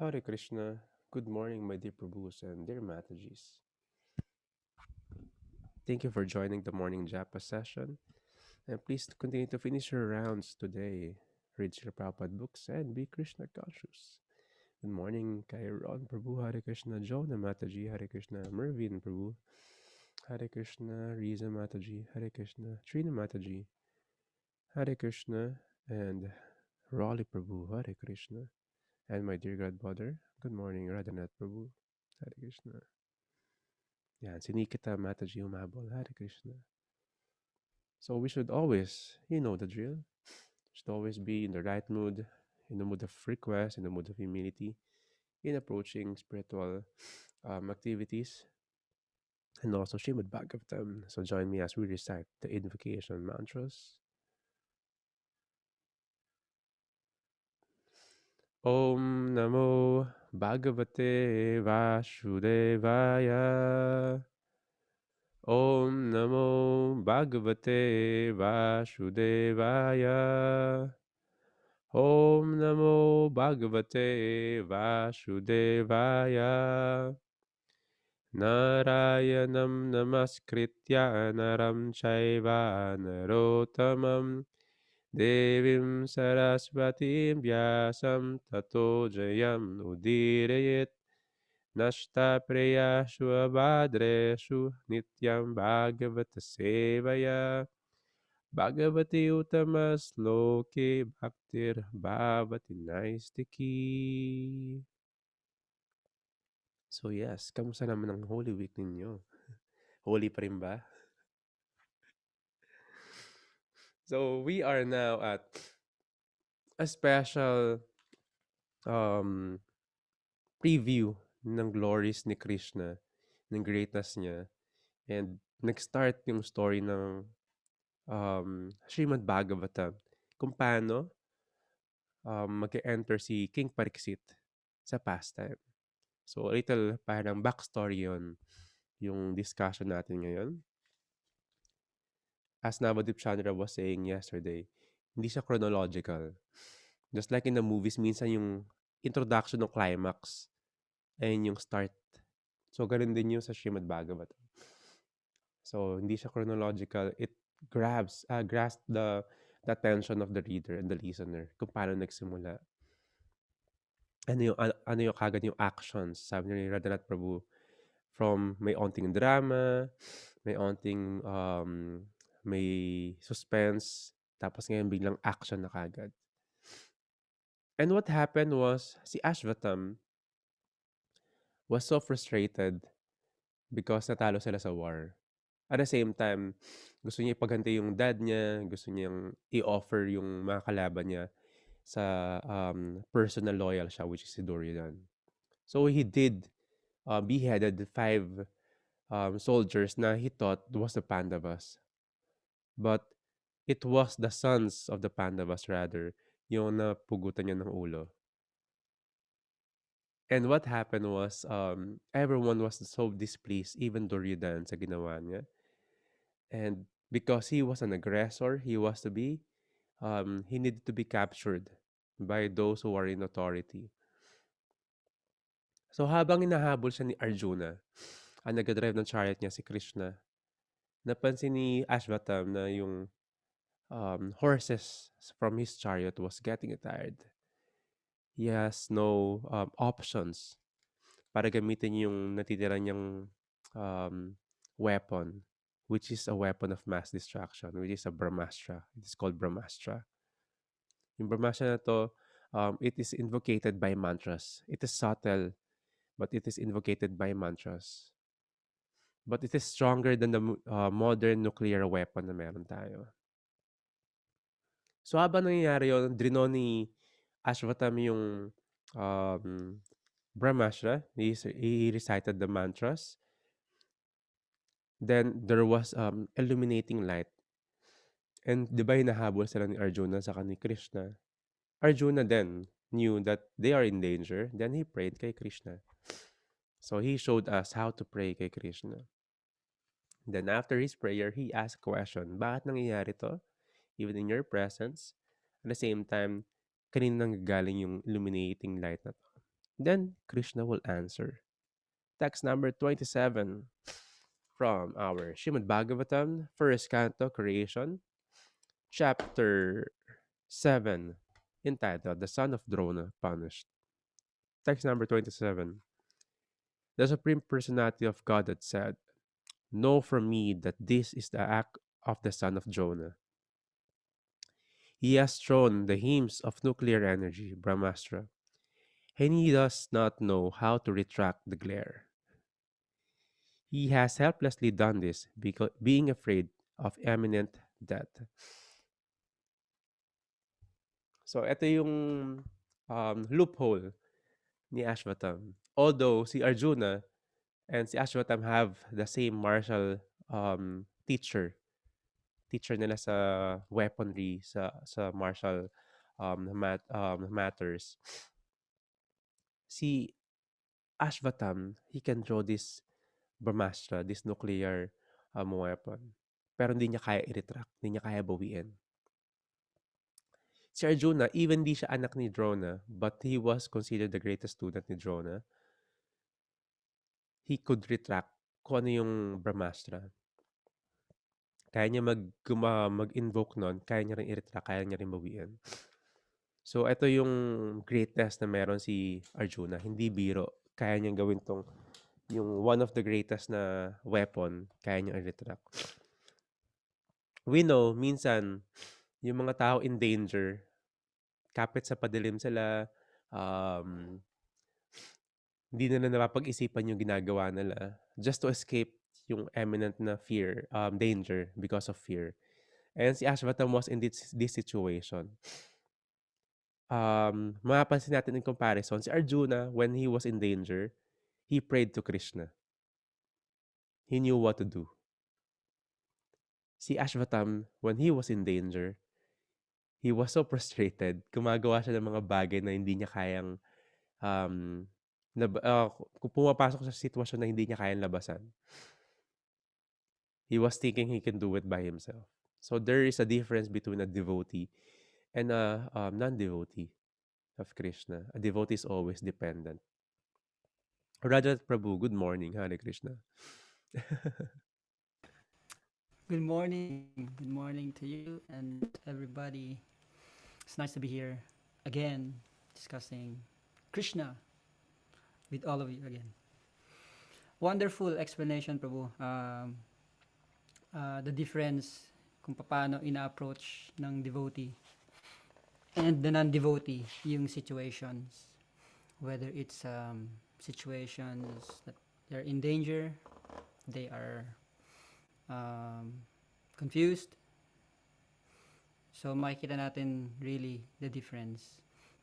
Hare Krishna. Good morning, my dear Prabhus and dear Matajis. Thank you for joining the morning Japa session. And please continue to finish your rounds today. Read your Prabhupada books and be Krishna conscious. Good morning, kay Ron Prabhu, Hare Krishna, Jonah Mataji, Hare Krishna, Mervin Prabhu, Hare Krishna, Riza Mataji, Hare Krishna, Trina Mataji, Hare Krishna, and Raleigh Prabhu, Hare Krishna. And my dear godmother, good morning, Radhanath Prabhu, Hare Krishna. Yan, si Nikita Mataji humabol, Hare Krishna. So we should always, the drill, should always be in the right mood, in the mood of request, in the mood of humility, in approaching spiritual activities, and also Srimad Bhagavatam. So join me as we recite the invocation mantras. Om Namo Bhagavate Vasudevaya. Om Namo Bhagavate Vasudevaya. Om Namo Bhagavate Vasudevaya. Narayanam Namaskritya Naram Chaiva Narottamam Devim Saraswatim Vyasam Tato Jayam Udirayet Nashta Preyashu Abhadreshu Nityam Bhagavata Sevaya Bhagavati Uttamas Loke Bhaktir Bhavati Naistiki. So yes, kamusta naman ang Holy Week ninyo? Holy pa rin ba? So we are now at a special um, preview ng glories ni Krishna, ng greatness niya. And nag-start yung story ng Srimad Bhagavatam kung paano mag-enter si King Pariksit sa pastime. So, a little parang backstory yon yung discussion natin ngayon. As Navadip Chandra was saying yesterday, hindi siya chronological. Just like in the movies, minsan yung introduction ng climax and yung start. So, ganun din yung sa Srimad Bhagavatam. So, hindi siya chronological. It grasps the attention of the reader and the listener kung paano nagsimula. Ano yung kagad yung actions, sabi ni Radhanath Prabhu, from may onting drama, may onting may suspense, tapos ngayon biglang action na kagad. And what happened was, si Ashvatam was so frustrated because natalo sila sa war. At the same time, gusto niya ipaghanti yung dad niya, gusto niyang i-offer yung mga kalaban niya sa personal loyal siya, which is si Duryodhan. So he did beheaded 5 soldiers na he thought was the Pandavas. But it was the sons of the Pandavas rather, yung napugutan niya ng ulo. And what happened was, everyone was so displeased, even Duryodhan sa ginawa niya. And because he was an aggressor, he needed to be captured by those who are in authority. So habang hinahabol siya ni Arjuna, ang nag-drive ng chariot niya si Krishna, napansin ni Ashvatam na yung horses from his chariot was getting tired. He has no options para gamitin yung natitira niyang weapon, which is a weapon of mass destruction, which is a Brahmastra. It is called Brahmastra. Yung Brahmastra na to, it is invocated by mantras. It is subtle, but it is invocated by mantras. But it is stronger than the modern nuclear weapon na meron tayo. So habang nangyayari yun, drino ni Ashvatam yung Brahmastra. He recited the mantras. Then there was illuminating light. And di ba hinahabol sila ni Arjuna sa ni Krishna? Arjuna then knew that they are in danger. Then he prayed kay Krishna. So he showed us how to pray kay Krishna. Then after his prayer, he asked a question. Bakit nangyayari to? Even in your presence. At the same time, kanina nang galing yung illuminating light na to. Then Krishna will answer. Text number 27 from our Shrimad Bhagavatam, first canto, creation, chapter 7, entitled The Son of Drona Punished. Text number 27. The Supreme Personality of Godhead said, know from me that this is the act of the son of Jonah. He has thrown the hymns of nuclear energy, Brahmastra, and he does not know how to retract the glare. He has helplessly done this because being afraid of imminent death. So ito yung loophole ni Ashvatam. Although si Arjuna and si Ashvatam have the same martial teacher, teacher nila sa weaponry, sa martial matters. Si Ashvatam, he can draw this Brahmastra, this nuclear weapon. Pero hindi niya kaya i-retract, hindi niya kaya bawiin. Si Arjuna, even di siya anak ni Drona, but he was considered the greatest student ni Drona, he could retract kung ano yung Brahmastra. Kaya niya mag-invoke nun, kaya niya rin i-retract, kaya niya rin bawiin. So, ito yung greatest na meron si Arjuna. Hindi biro. Kaya niyang gawin tong, yung one of the greatest na weapon, kaya niyang i-retract. We know, minsan, yung mga tao in danger, kapit sa padilim sila, hindi nila napapag-isipan yung ginagawa nila just to escape yung imminent na fear, danger because of fear. And si Ashvatam was in this situation. Mapapansin natin in comparison, si Arjuna, when he was in danger, he prayed to Krishna. He knew what to do. Si Ashvatam, when he was in danger, he was so frustrated. Gumagawa siya ng mga bagay na hindi niya kayang, um, kung pumapasok sa sitwasyon na hindi niya kayang labasan. He was thinking he can do it by himself. So there is a difference between a devotee and a non-devotee of Krishna. A devotee is always dependent. Rajat Prabhu, good morning. Hare Krishna. Good morning. Good morning to you and everybody. It's nice to be here again discussing Krishna with all of you again. Wonderful explanation, Prabhu. The difference kung paano ina-approach ng devotee and the non-devotee yung situations. Whether it's situations that they're in danger, they are confused. So makikita natin really the difference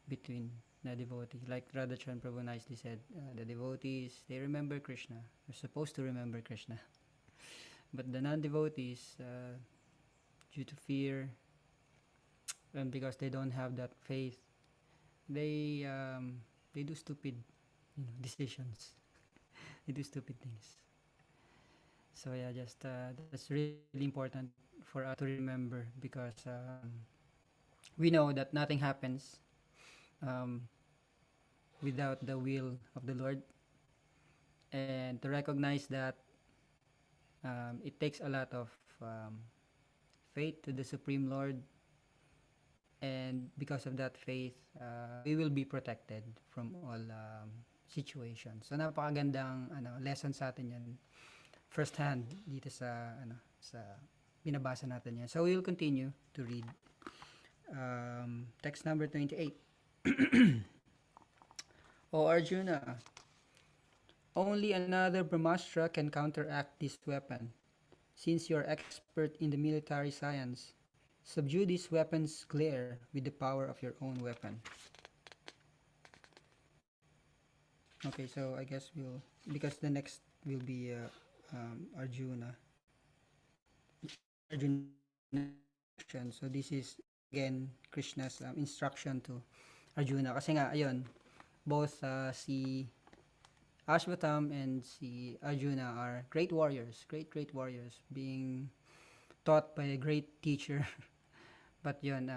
between the devotee. Like Radhachan Prabhu nicely said, the devotees, they remember Krishna. They're supposed to remember Krishna. But the non-devotees, due to fear and because they don't have that faith, they do stupid, decisions. They do stupid things. So yeah, just that's really important for us to remember because we know that nothing happens um, without the will of the Lord, and to recognize that it takes a lot of faith to the Supreme Lord, and because of that faith, we will be protected from all situations. So napakagandang lesson sa atin yan first hand dito sa binabasa natin yan. So we will continue to read text number 28. O Arjuna, only another Brahmastra can counteract this weapon. Since you're expert in the military science, subdue this weapon's glare with the power of your own weapon. Okay, so I guess because the next will be Arjuna. So this is again Krishna's instruction to Arjuna. Kasi nga, ayun, both si Ashvatam and si Arjuna are great warriors, great warriors, being taught by a great teacher. But yun,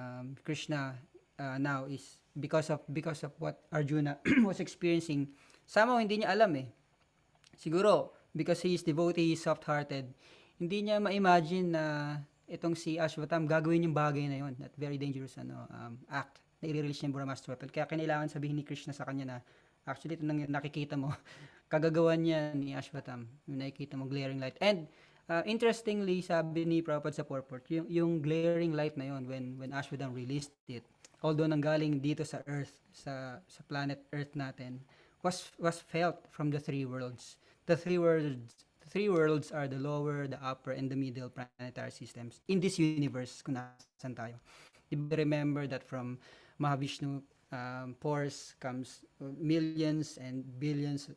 Krishna now is because of what Arjuna was experiencing. Somehow hindi niya alam eh. Siguro because he is devotee, soft-hearted, hindi niya ma-imagine na itong si Ashwatam gagawin yung bagay na yon, that very dangerous act na i-release niya yung Brahmastra weapon. Kaya kinailangan sabihin ni Krishna sa kanya na actually ito nang nakikita mo, kagagawan niya ni Ashwatam, yung nakikita mo glaring light. And interestingly, sabi ni Prabhupada sa purport, yung glaring light na yon, when Ashwatam released it, although nanggaling dito sa Earth, sa planet Earth natin, was felt from the three worlds. The three worlds are the lower, the upper, and the middle planetary systems in this universe kung nasan tayo. Remember that from Mahavishnu pores comes millions and billions,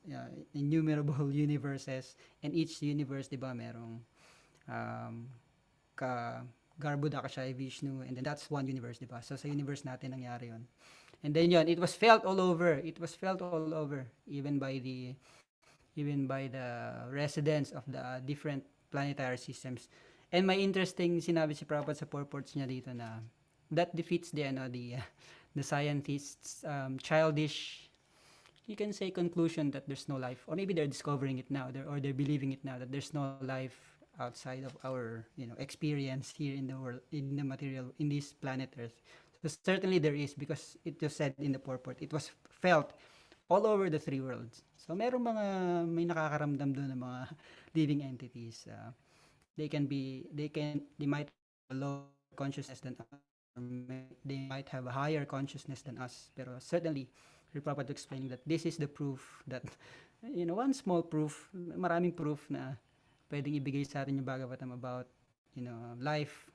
innumerable universes, and each universe, di ba, merong um, ka Garbhodakashayi Vishnu, and then that's one universe, di ba? So sa universe natin nangyari yon. And then yon, it was felt all over. It was felt all over, even by the residents of the different planetary systems. And may interesting sinabi si Prabhupada sa purports niya dito na that defeats the scientists childish, you can say, conclusion that there's no life, or maybe they're discovering it now, or they're believing it now, that there's no life outside of our experience here in the world, in the material, in this planet Earth. So certainly there is, because it was said in the purport, it was felt all over the three worlds. So may nakakaramdam doon ng mga living entities. They might have a low consciousness than us, or they might have a higher consciousness than us. Pero certainly, we're proper to explain that this is the proof that, one small proof, maraming proof na pwedeng ibigay sa atin yung Bhagavatam about, life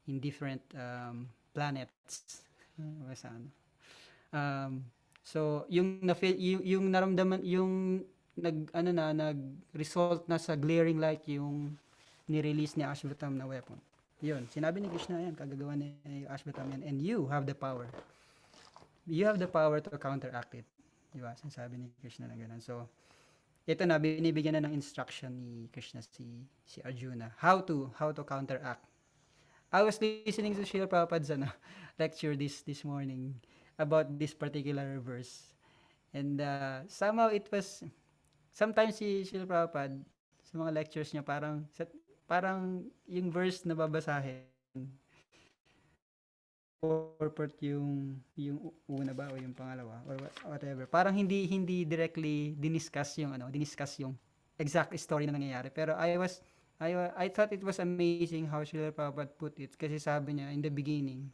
in different planets. Sa ano. Um, so, yung naramdaman, yung nag-result na sa glaring light yung ni-release ni Ashwatam na weapon. Yun, sinabi ni Krishna yan, kagagawa ni Ashwatam yan, and you have the power. You have the power to counteract it. Diba? Sinasabi ni Krishna na gano'n. So, ito na, binibigyan na ng instruction ni Krishna si Arjuna. How to counteract. I was listening to Srila Prabhupada's lecture this morning about this particular verse. And somehow it was, sometimes si Srila Prabhupada, sa mga lectures niya, parang yung verse na babasahin, purport yung una ba o yung pangalawa or whatever. Parang hindi directly diniscuss yung exact story na nangyayari. Pero I thought it was amazing how Srila Prabhupada put it, kasi sabi niya in the beginning,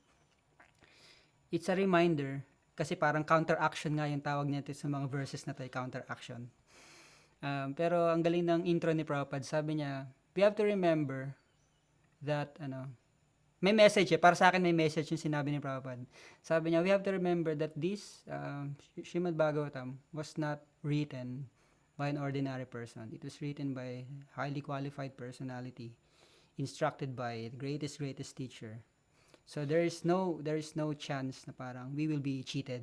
it's a reminder, kasi parang counteraction nga yung tawag niya sa mga verses na to, counteraction. Pero ang galing ng intro ni Prabhupada, sabi niya, we have to remember that may message para sa akin may message yung sinabi ni Prabhupada. Sabi niya, we have to remember that this Srimad Bhagavatam was not written by an ordinary person. It was written by highly qualified personality, instructed by the greatest teacher. So there is no chance na parang we will be cheated.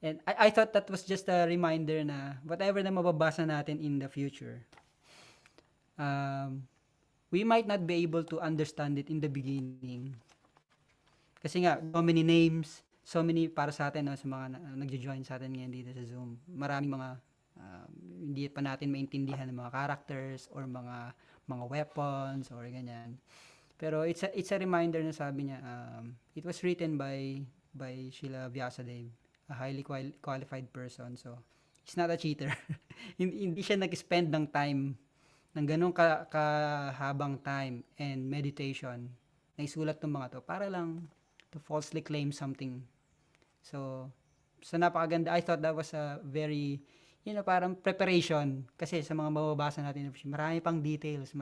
And I thought that was just a reminder na whatever na mababasa natin in the future, we might not be able to understand it in the beginning. Kasi nga, so many names, so many para sa atin, sa mga nagjo-join sa atin ngayon dito sa Zoom, maraming mga hindi pa natin maintindihan ng mga characters or mga weapons or ganyan. Pero it's a reminder na sabi niya, it was written by Srila Vyasadeva, a highly qualified person. So, he's not a cheater. Hindi siya nag-spend ng time, ng ganun kahabang time and meditation na isulat ng mga to para lang to falsely claim something. So napakaganda. I thought that was a very, parang preparation, kasi sa mga mababasa natin, marami pang details.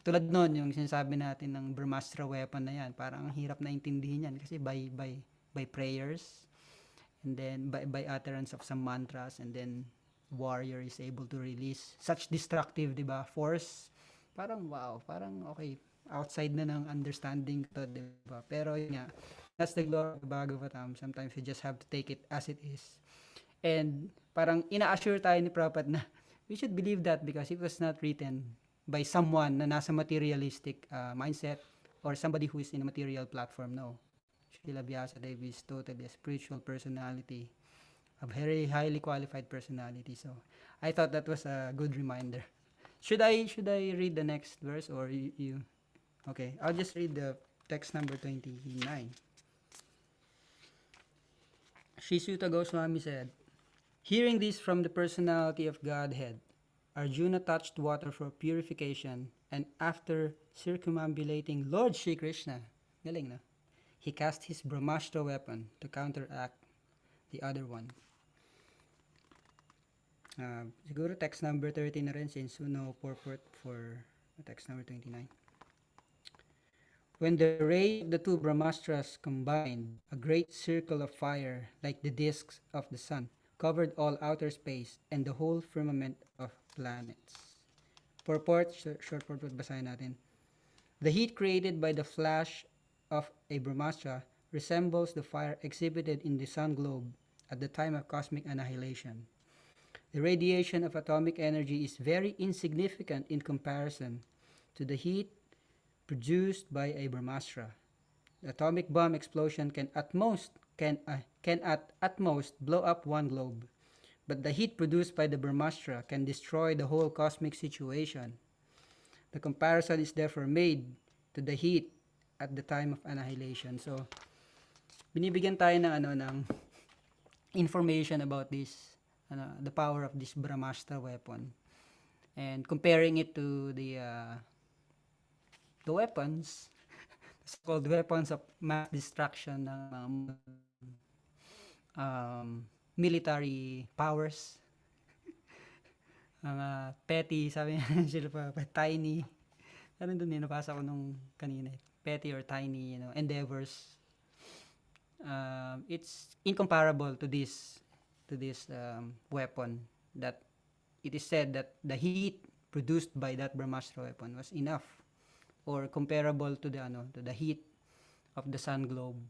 Tulad nun, yung sinasabi natin ng Brahmastra weapon na yan, parang ang hirap na intindihin yan kasi by prayers, and then by utterance of some mantras, and then warrior is able to release such destructive, diba, force. Parang wow, parang okay, outside na ng understanding to, diba? Pero yun nga, that's the glory of Bhagavatam. Sometimes you just have to take it as it is. And parang ina-assure tayo ni Prabhupada na we should believe that because it was not written by someone na nasa materialistic mindset or somebody who is in a material platform. No. Srila Vyasadeva is totally a spiritual personality, a very highly qualified personality. So I thought that was a good reminder. Should I read the next verse, or you? Okay, I'll just read the text number 29. Sri Suta Goswami said, hearing this from the personality of Godhead, Arjuna touched water for purification, and after circumambulating Lord Shri Krishna, galing na, he cast his Brahmastra weapon to counteract the other one. Siguro text number 30 na rin since no purport for text number 29. When the rays of the two Brahmastras combined, a great circle of fire, like the disks of the sun, covered all outer space and the whole firmament of planets. Purport, short purport, basahin natin. The heat created by the flash of a Brahmastra resembles the fire exhibited in the sun globe at the time of cosmic annihilation. The radiation of atomic energy is very insignificant in comparison to the heat produced by a Brahmastra. The atomic bomb explosion can at most blow up one globe, but the heat produced by the Brahmastra can destroy the whole cosmic situation. The comparison is therefore made to the heat at the time of annihilation. So, binibigyan tayo ng information about this, the power of this Brahmastra weapon, and comparing it to the weapons, so-called weapons of mass destruction ng military powers, mga petty, sabi niya sila pa tiny. Parang doon nabasa ko nung kanina. Petty or tiny, endeavors. It's incomparable to this weapon, that it is said that the heat produced by that Brahmastra weapon was enough or comparable to the heat of the sun globe,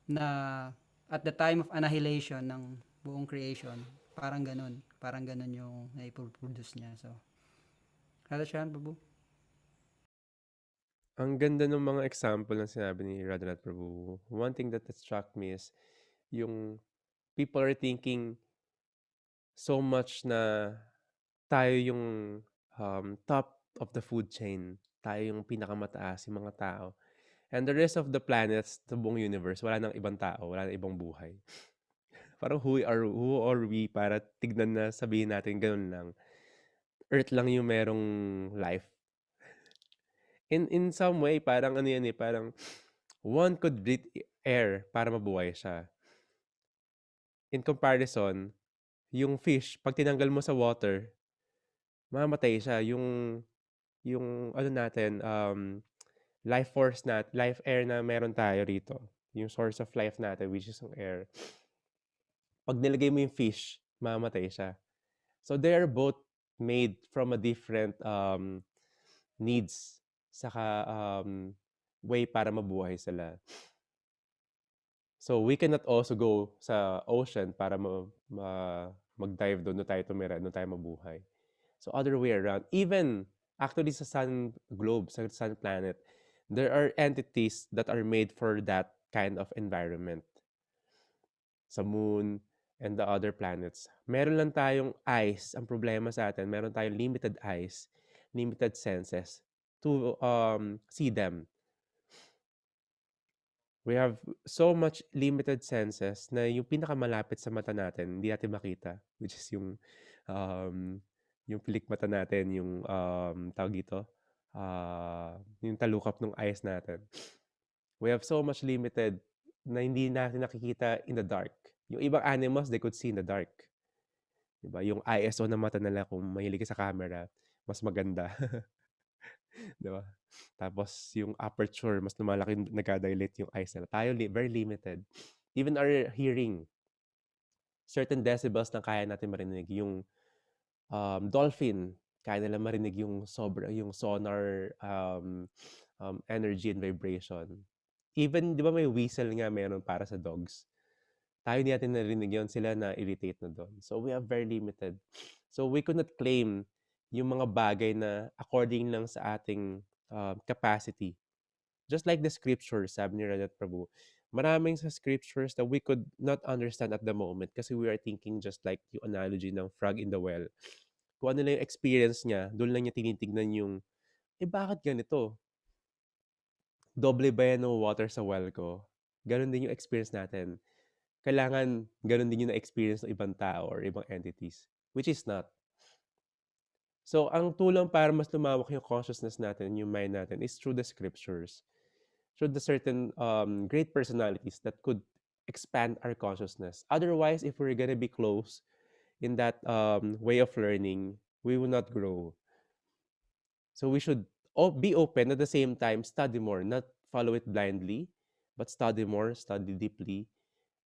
na at the time of annihilation ng buong creation, parang ganun yung naiproduce niya. So, kada siya, Babu? Ang ganda ng mga example na sinabi ni Radhanath Prabhu. One thing that struck me is yung people are thinking so much na tayo yung top of the food chain. Tayo yung pinakamataas, yung mga tao. And the rest of the planets, the buong universe, wala nang ibang tao, wala nang ibang buhay. Parang who are we para tignan na sabihin natin ganun lang. Earth lang yung merong life. In some way, parang ano yan eh, parang one could breathe air para mabuhay siya. In comparison, yung fish, pag tinanggal mo sa water, mamamatay siya. Yung ano natin, life force life air na meron tayo rito. Yung source of life natin, which is yung air. Pag nilagay mo yung fish, mamamatay siya. So they are both made from a different needs saka way para mabuhay sila. So we cannot also go sa ocean para mag-dive doon tayo tumira, doon tayo mabuhay. So other way around. Even actually sa sun globe, sa sun planet, there are entities that are made for that kind of environment. Sa moon and the other planets. Meron lang tayong eyes. Ang problema sa atin, meron tayong limited eyes, limited senses to see them. We have so much limited senses na yung pinakamalapit sa mata natin, hindi natin makita, which is yung pilik mata natin, yung tawag dito, yung talukap ng eyes natin. We have so much limited na hindi natin nakikita in the dark. Yung ibang animals, they could see in the dark. Diba? Yung ISO ng mata nila, kung mahilig ka sa camera, mas maganda. Diba? Tapos yung aperture, mas lumalaki, nagka-dilate yung eyes nila. Tayo, very limited. Even our hearing, certain decibels na kaya natin marinig. Yung dolphin, kaya nila marinig yung yung sonar energy and vibration. Even, di ba may whistle nga meron para sa dogs? Tayo hindi natin narinig yun, sila na-irritate na doon. So we are very limited. So we could not claim yung mga bagay na according lang sa ating capacity. Just like the scripture, sabi ni Radhat Prabhu, Maraming sa scriptures that we could not understand at the moment kasi we are thinking just like yung analogy ng frog in the well. Kung ano lang yung experience niya, doon lang niya tinitignan yung, bakit ganito? Doble ba yan ng water sa well ko? Ganon din yung experience natin. Kailangan ganon din yung na-experience ng ibang tao or ibang entities, which is not. So, ang tulong para mas lumawak yung consciousness natin, yung mind natin, is through the scriptures. Through the certain great personalities that could expand our consciousness. Otherwise, if we're gonna be close in that way of learning, we will not grow. So we should be open at the same time, study more, not follow it blindly, but study more, study deeply,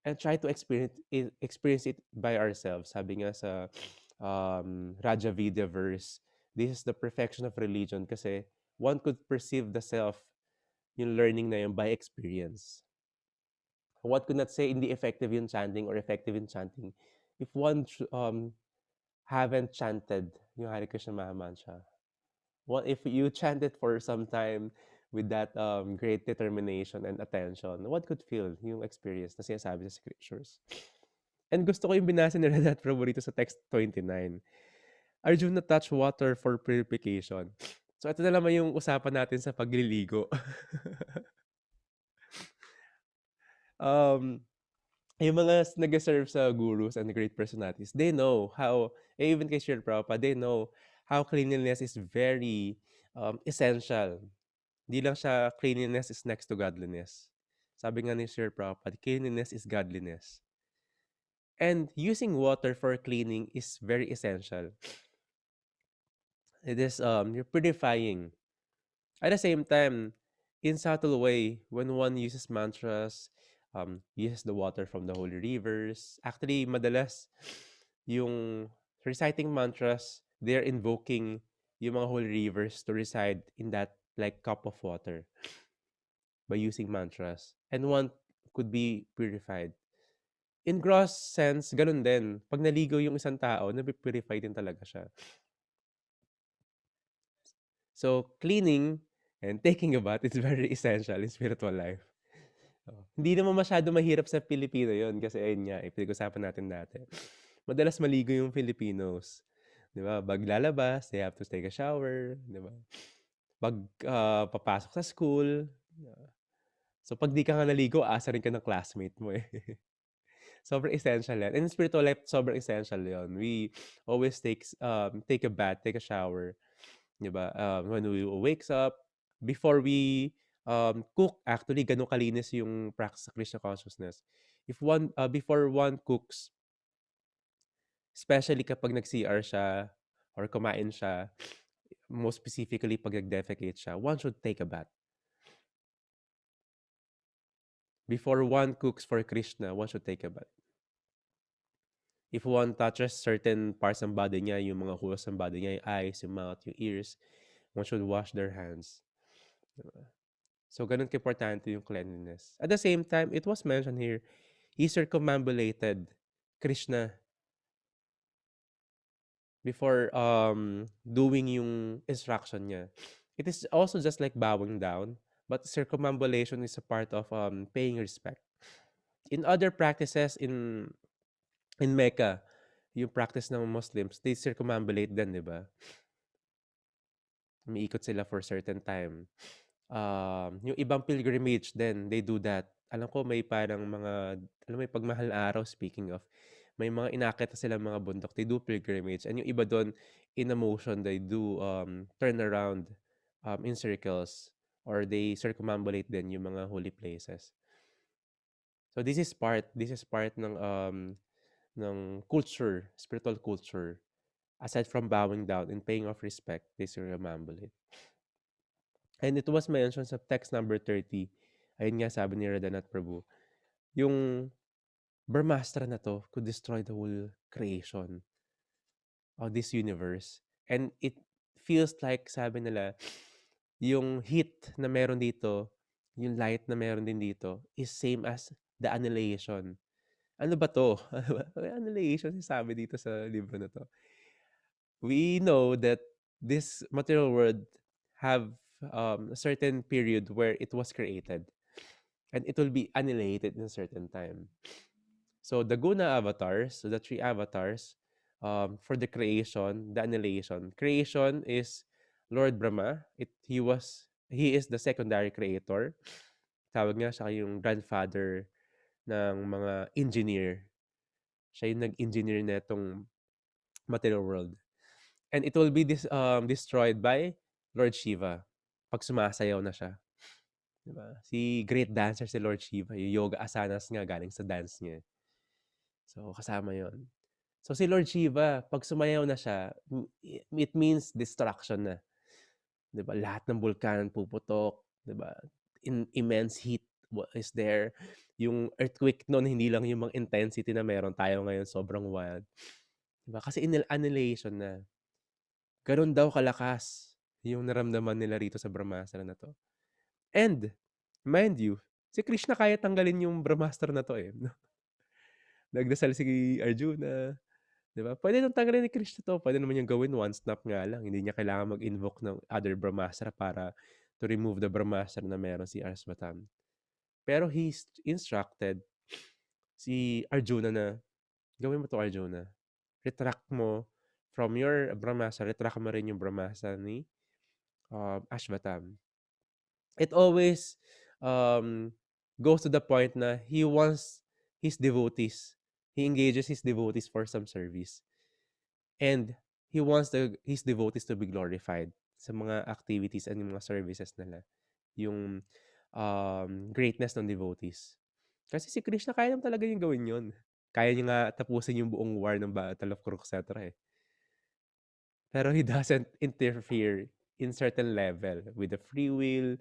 and try to experience it by ourselves. Sabi nga sa Raja Vidya verse, this is the perfection of religion kasi one could perceive the self, yung learning na yun by experience. One could not say hindi effective yung chanting or effective in chanting if one haven't chanted yung Hare Krishna Maha Mantra. What if you chant it for some time with that great determination and attention? What could feel yung experience na sinasabi sa scriptures? And gusto ko yung binasa ni Renat Prabhu rito sa text 29. Arjuna touch water for purification. So ito na naman yung usapan natin sa pagliligo. um, yung mga nag-serve sa gurus and great personalities, they know how, even kay Srila Prabhupada, they know how cleanliness is very essential. Hindi lang siya cleanliness is next to godliness. Sabi nga ni Srila Prabhupada, cleanliness is godliness. And using water for cleaning is very essential. It is you're purifying. At the same time, in subtle way, when one uses mantras, uses the water from the holy rivers. Actually, madalas yung reciting mantras, they're invoking yung mga holy rivers to reside in that like cup of water by using mantras. And one could be purified. In gross sense, ganun din. Pag naligo yung isang tao, napipurify din talaga siya. So, cleaning and taking a bath is very essential in spiritual life. Hindi naman masyado mahirap sa Pilipino yon kasi ayun nga, pinag-usapan natin dati. Madalas maligo yung Filipinos. 'Di ba? Pag lalabas, they have to take a shower, 'di ba? Pag papasok sa school. So pag di ka nga naligo, asa rin ka ng classmate mo eh. Sobrang essential yan. In spiritual life, sobrang essential yon. We always take a bath, take a shower. 'Di ba? When we wakes up, before we cook, actually, ganun kalinis yung practice sa Krishna consciousness. If one, before one cooks, especially kapag nag-CR siya or kumain siya, most specifically pag nag-defecate siya, one should take a bath. Before one cooks for Krishna, one should take a bath. If one touches certain parts ng body niya, yung mga holes ng body niya, yung eyes, yung mouth, yung ears, one should wash their hands. Diba? So, ganun ka-importante yung cleanliness. At the same time, it was mentioned here, he circumambulated Krishna before doing yung instruction niya. It is also just like bowing down, but circumambulation is a part of paying respect. In other practices in Mecca, yung practice ng Muslims, they circumambulate din, di ba? Umiikot sila for certain time. Yung ibang pilgrimage din, they do that. Alam ko may parang mga, alam mo yung pagmahal araw, speaking of, may mga inakit na sila mga bundok, they do pilgrimage. And yung iba doon, in a motion, they do turn around in circles or they circumambulate din yung mga holy places. So this is part ng culture, spiritual culture. Aside from bowing down and paying off respect, they circumambulate. And it was mentioned sa text number 30. Ayun nga sabi ni Radhanath Prabhu, yung Brahmastra na to could destroy the whole creation of this universe. And it feels like, sabi nila, yung heat na meron dito, yung light na meron din dito, is same as the annihilation. Ano ba to? Annihilation, sabi dito sa libro na to. We know that this material world have a certain period where it was created. and it will be annihilated in a certain time. So the Guna avatars, so the three avatars, for the creation, the annihilation. Creation is Lord Brahma. He is the secondary creator. Tawag nga siya yung grandfather ng mga engineer. Siya yung nag-engineer na itong material world. And it will be destroyed by Lord Shiva pag sumasayaw na siya. Diba? Si great dancer si Lord Shiva. Yung yoga asanas nga galing sa dance niya. So, kasama yon. So, si Lord Shiva, pag sumayaw na siya, it means destruction na. 'Di ba? Lahat ng bulkan puputok, 'di ba? Immense heat is there. Yung earthquake noon hindi lang yung mga intensity na meron tayo ngayon, sobrang wild. 'Di ba? Kasi annihilation na. Gano'n daw kalakas yung naramdaman nila rito sa Brahmastra na 'to. And mind you, si Krishna kaya tanggalin yung Brahmastra na 'to, eh, 'no. Nagdasal si Arjuna, 'di ba? Puwede nang tanggalin ni Krishna 'to, puwede naman niyang gawin one snap nga lang, hindi niya kailangan mag-invoke ng other Brahmastra para to remove the Brahmastra na meron si Ashvatam. Pero he's instructed si Arjuna na, "Gawin mo 'to, Arjuna. Retract mo from your Brahmastra, retract mo rin yung Brahmastra ni, Ashvatam." It always, um, goes to the point na he wants his devotees, he engages his devotees for some service. And he wants his devotees to be glorified sa mga activities and yung mga services nila. Yung greatness ng devotees. Kasi si Krishna kaya naman talaga yung gawin yun. Kaya niya nga tapusin yung buong war ng Battle of Kurukshetra eh. Pero he doesn't interfere in certain level with the free will,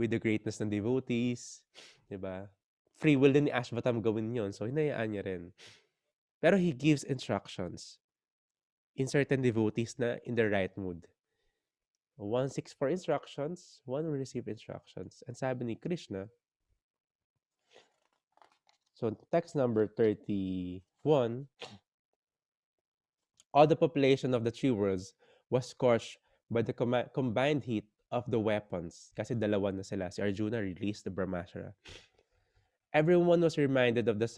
with the greatness ng devotees, 'di ba? Free will din ni Ashvatam gawin yon, so hinayaan niya rin. Pero he gives instructions in certain devotees na in the right mood. One seeks for instructions, one will receive instructions. And sabi ni Krishna, so text number 31, all the population of the three worlds was scorched by the combined heat of the weapons. Kasi dalawa na sila. Si Arjuna released the Brahmastra. Everyone was reminded of the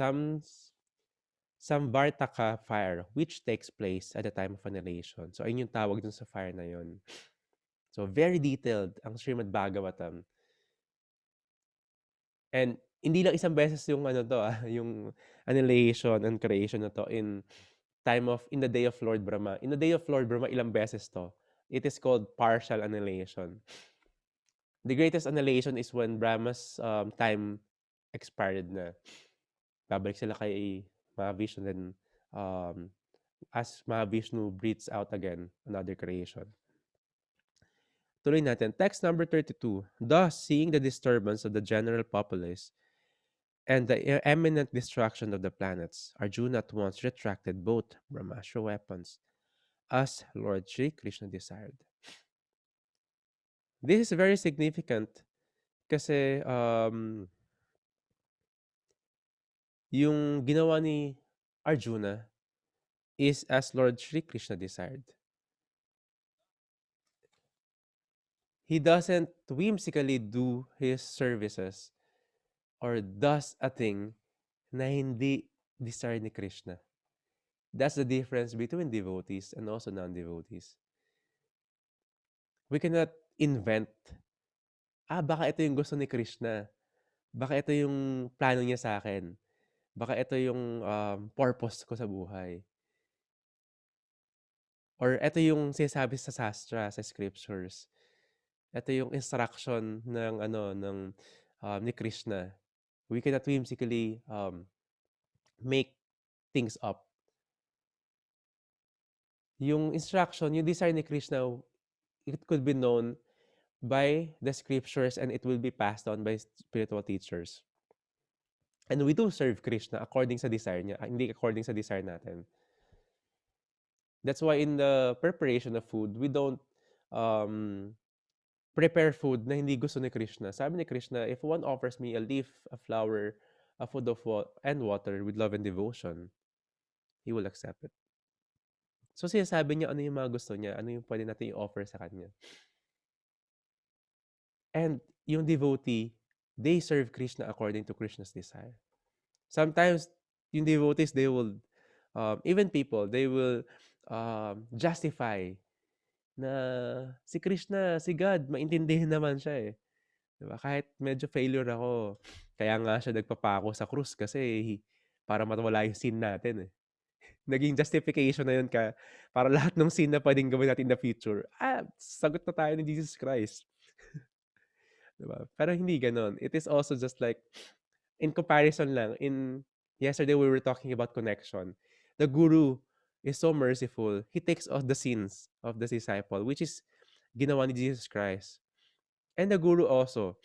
Samvartaka fire, which takes place at the time of annihilation. So, ayun yung tawag dun sa fire na yun. So, very detailed ang Srimad Bhagavatam. And hindi lang isang beses yung ano to, yung annihilation and creation na to in the day of Lord Brahma. In the day of Lord Brahma, ilang beses to. It is called partial annihilation. The greatest annihilation is when Brahma's time expired na. Babalik sila kay Mahavishnu, then um, as Mahavishnu breathes out again, another creation. Tuloy natin. Text number 32. Thus, seeing the disturbance of the general populace and the imminent destruction of the planets, Arjuna at once retracted both Brahmastra weapons, as Lord Sri Krishna desired. This is very significant kasi yung ginawa ni Arjuna is as Lord Sri Krishna desired. He doesn't whimsically do his services or does a thing na hindi desired ni Krishna. That's the difference between devotees and also non-devotees. We cannot invent, baka ito yung gusto ni Krishna. Baka ito yung plano niya sa akin. Baka ito yung purpose ko sa buhay. Or ito yung sinasabi sa sastra, sa scriptures. Ito yung instruction ng ni Krishna. We cannot whimsically make things up. Yung instruction, yung desire ni Krishna, it could be known by the scriptures and it will be passed on by spiritual teachers. And we do serve Krishna according sa desire niya, hindi according sa desire natin. That's why in the preparation of food, we don't um, prepare food na hindi gusto ni Krishna. Sabi ni Krishna, if one offers me a leaf, a flower, a food of and water with love and devotion, he will accept it. So sinasabi niya ano yung mga gusto niya, ano yung pwede natin i-offer sa kanya. And yung devotee, they serve Krishna according to Krishna's desire. Sometimes yung devotees, they will, even people, they will justify na si Krishna, si God, maintindihin naman siya eh. 'Di ba? Kahit medyo failure ako, kaya nga siya nagpapako sa krus kasi para mawala yung sin natin eh. Naging justification na yun para lahat ng sin na pwedeng gawin natin in the future, sagot na tayo ni Jesus Christ. 'Di ba? Pero hindi gano'n. It is also just like, in comparison lang, yesterday we were talking about connection. The guru is so merciful. He takes off the sins of the disciple, which is ginawa ni Jesus Christ. And the guru also,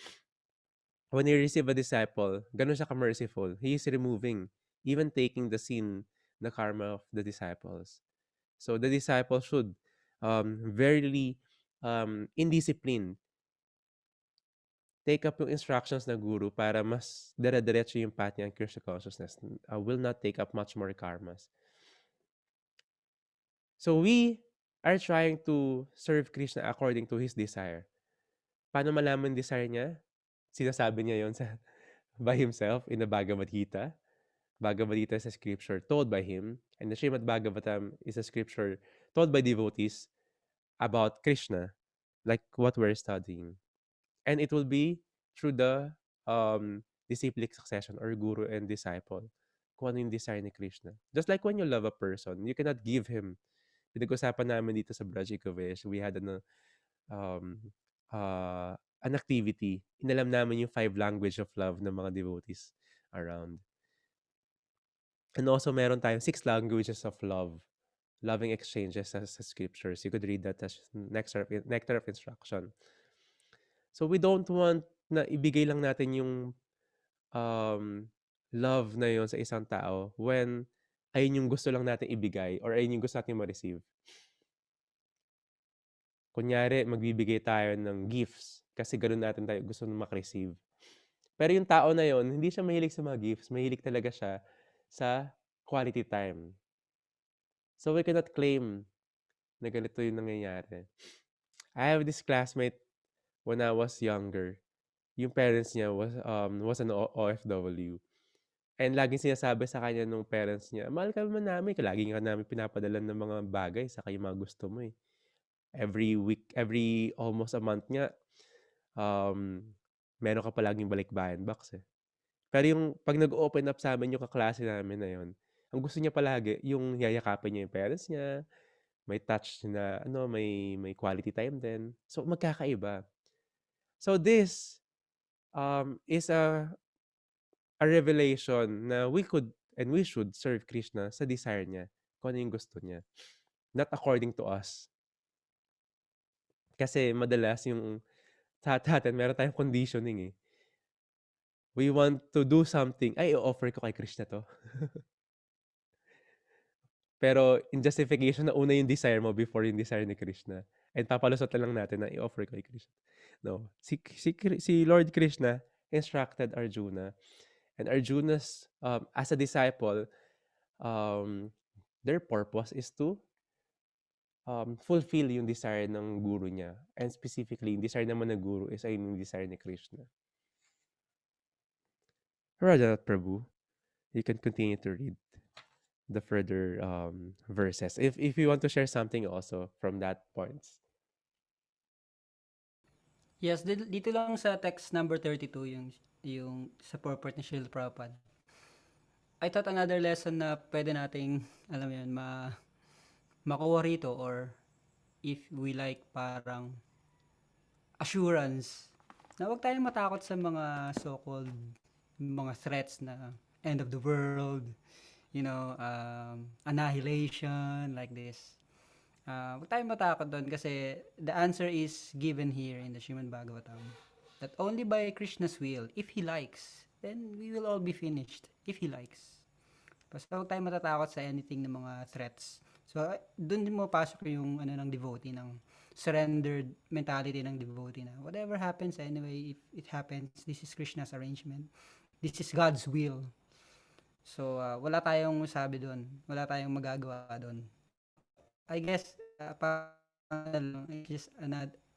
when he receive a disciple, ganun siya ka-merciful. He is removing, even taking the sin, the karma of the disciples. So the disciple should verily, in discipline, take up yung instructions ng guru para mas dire-diretso yung path niya ng Krishna consciousness. Will not take up much more karmas. So we are trying to serve Krishna according to his desire. Paano malaman desire niya? Sinasabi niya yon sa by himself in the Bhagavad Gita. Bhagavad Gita is a scripture told by him, and the Srimad Bhagavatam is a scripture told by devotees about Krishna, like what we're studying. And it will be through the disciplic succession or guru and disciple kung ano yung desire ni Krishna. Just like when you love a person, you cannot give him. Pinag-usapan namin dito sa Braj Ikovesh, we had um, an activity. Inalam namin yung 5 language of love ng mga devotees around. And also, meron tayong 6 languages of love. Loving exchanges sa scriptures. You could read that as nectar of instruction. So, we don't want na ibigay lang natin yung um, love na yon sa isang tao when ayun yung gusto lang natin ibigay or ayun yung gusto natin ma-receive. Kunyari, magbibigay tayo ng gifts kasi gano'n natin tayo gusto mak-receive. Pero yung tao na yon, hindi siya mahilig sa mga gifts. Mahilig talaga siya sa quality time. So we cannot claim na ganito yung nangyayari. I have this classmate when I was younger. Yung parents niya was an OFW. And laging sinasabi sa kanya nung parents niya, mahal ka naman namin. Lagi ka namin pinapadala ng mga bagay sa yung mga gusto mo eh. Every week, every almost a month nga, um, meron ka palaging balikbayan box eh. Pero yung 'pag nag-o-open up sa'min yung kaklase namin na yun, ang gusto niya palagi yung yayakapin niya yung parents niya, may touch na ano, may quality time din. So, magkakaiba. So, this, is a revelation na we could and we should serve Krishna sa desire niya, kung ano yung gusto niya, not according to us. Kasi madalas yung sa atin meron tayong conditioning, eh. We want to do something, "Ay, i-o-offer ko kay Krishna 'to." Pero in justification nauna yung desire mo before yung desire ni Krishna. And papalusot na lang natin na i-offer kay Krishna. No. Si Lord Krishna instructed Arjuna. And Arjuna's, as a disciple, um, their purpose is to fulfill yung desire ng guru niya. And specifically, yung desire naman ng guru is ayun yung desire ni Krishna. Rajarat Prabhu, you can continue to read the further verses. If you want to share something also from that points. Yes, dito lang sa text number 32 yung sa purport ni Srila Prabhupada. I thought another lesson na pwede nating, alam mo yun, makuha rito or if we like parang assurance na huwag tayong matakot sa mga so-called mga threats na end of the world, annihilation, like this. Huwag tayong matakot doon kasi the answer is given here in the Srimad Bhagavatam. That only by Krishna's will, if He likes, then we will all be finished. If He likes. Basta huwag tayong matatakot sa anything ng mga threats. So, doon din mo pasok yung ng devotee, ng surrendered mentality ng devotee na whatever happens anyway, if it happens, this is Krishna's arrangement. This is God's will. So, wala tayong sabi doon. Wala tayong magagawa doon. I guess, it's just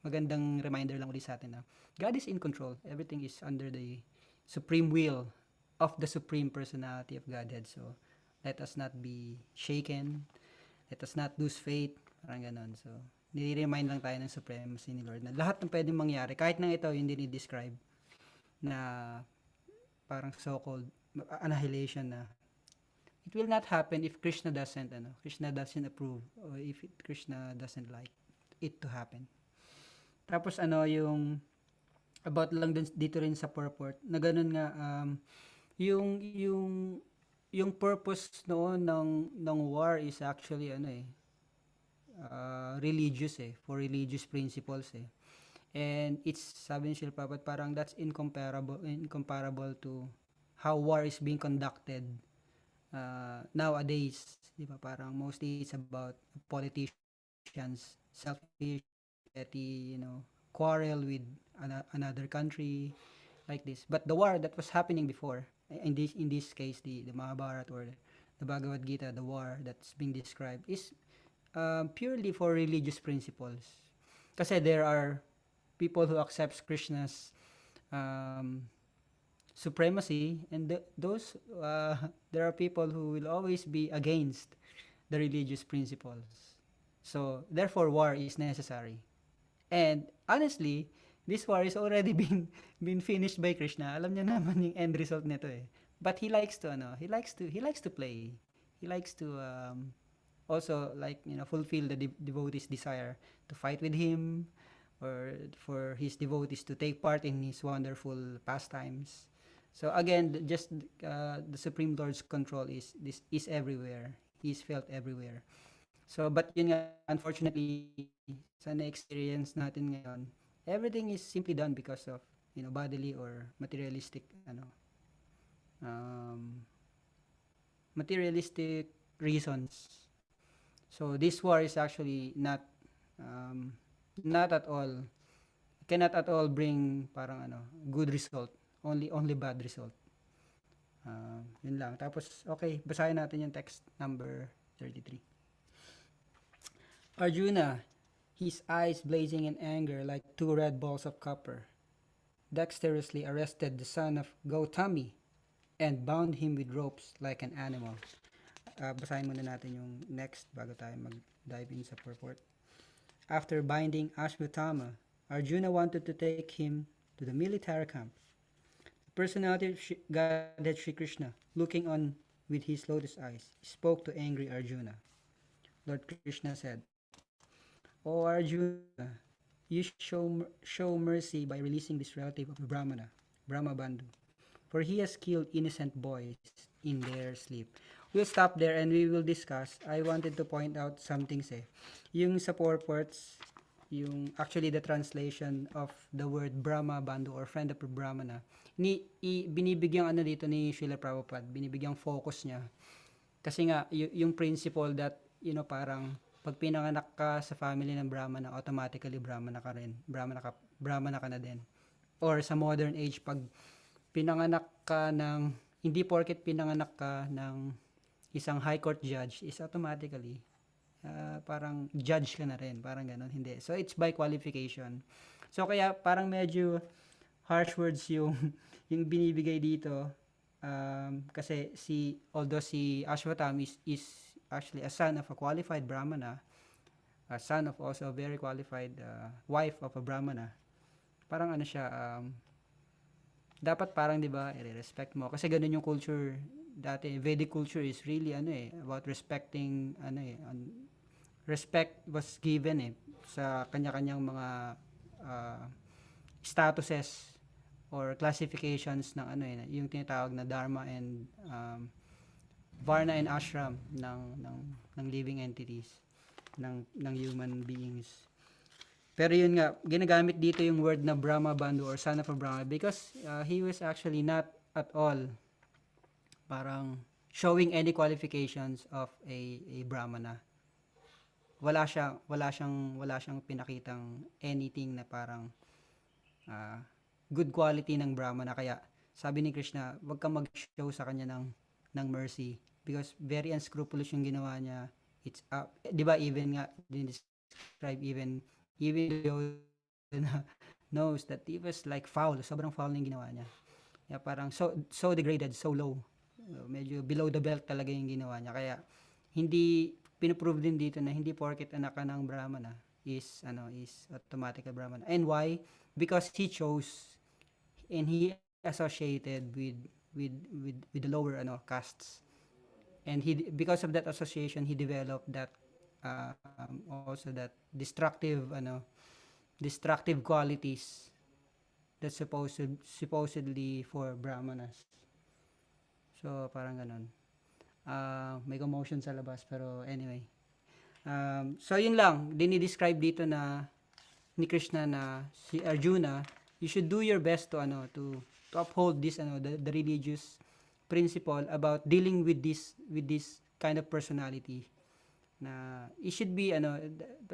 magandang reminder lang ulit sa atin na God is in control. Everything is under the supreme will of the supreme personality of Godhead. So, let us not be shaken. Let us not lose faith. Parang ganon. So, nire-remind lang tayo ng supremacy ni Lord na lahat ng pwedeng mangyari, kahit nang ito yung dinidescribe na parang so-called annihilation na it will not happen if Krishna doesn't approve or if Krishna doesn't like it to happen. Tapos yung about lang dito rin sa purport na ganun nga yung yung yung purpose noon ng war is actually religious for religious principles and it's sabi ni Srila Prabhupada parang that's incomparable to how war is being conducted nowadays, di ba? Parang mostly it's about politicians, selfish, petty, quarrel with another country like this. But the war that was happening before, in this case, the Mahabharata or the Bhagavad Gita, the war that's being described is purely for religious principles. Kasi there are people who accepts Krishna's um, supremacy and those there are people who will always be against the religious principles, so therefore war is necessary. And honestly, this war is already been finished by Krishna. Alam niya naman yung end result nito but he likes to he likes to play, he likes to also like fulfill the devotees desire to fight with him or for his devotees to take part in his wonderful pastimes. So again, just the Supreme Lord's control is everywhere. He's felt everywhere. So but yun nga, unfortunately, sa na-experience natin ngayon, everything is simply done because of bodily or um, materialistic reasons. So this war is actually not at all, cannot at all bring parang good result, only bad result. Yun lang. Tapos okay, basahin natin yung text number 33. Arjuna, his eyes blazing in anger like two red balls of copper, dexterously arrested the son of Gautami and bound him with ropes like an animal. Basahin muna natin yung next bago tayo mag-dive in sa purport. After binding Ashwatthama, Arjuna wanted to take him to the military camp. The personality of Godhead Shri Krishna, looking on with his lotus eyes, spoke to angry Arjuna. Lord Krishna said, O Arjuna, you show mercy by releasing this relative of Brahmana, Brahmabandhu, for he has killed innocent boys in their sleep. We'll stop there and we will discuss. I wanted to point out something yung sa purports, yung actually the translation of the word Brahma Bandhu or friend of Brahmana, binibigyang dito ni Srila Prabhupada, binibigyang focus niya. Kasi nga, yung principle that, parang, pag pinanganak ka sa family ng Brahmana, automatically Brahmana ka rin. Brahmana ka na din. Or sa modern age, pag pinanganak ka hindi porket pinanganak ka ng isang high court judge, is automatically, parang judge ka na rin. Parang ganun, hindi. So, it's by qualification. So, kaya parang medyo harsh words yung binibigay dito. Kasi although si Ashwatthama is actually a son of a qualified Brahmana, a son of also a very qualified wife of a Brahmana, parang siya, dapat parang, di ba, i-respect mo. Kasi ganun yung culture dati. Vedic culture is really, about respecting, respect was given, sa kanya-kanyang mga statuses or classifications ng, yung tinatawag na Dharma and, Varna and Ashram ng living entities, ng human beings. Pero yun nga, ginagamit dito yung word na Brahma Bandhu or son of a Brahma because he was actually not at all parang showing any qualifications of a Brahmana. Wala siyang pinakitang anything na parang good quality ng Brahmana. Kaya sabi ni Krishna, wag kang mag-show sa kanya ng mercy because very unscrupulous yung ginawa niya. It's 'di ba, even nga describe even Yoda knows that he was like foul, sobrang foul ng ginawa niya. Yeah, parang so degraded, so low. Medyo below the belt talaga yung ginawa niya. Kaya hindi pinoprove din dito na hindi porket anak ka ng Brahmana is automatic a Brahmana. And why? Because he chose and he associated with the lower castes. And because of that association, he developed that also that destructive qualities that supposedly for Brahmanas. So parang ganun. May commotion sa labas pero anyway. So yun lang, dinidescribe dito na ni Krishna na si Arjuna, you should do your best to uphold this the religious principle about dealing with this kind of personality na it should be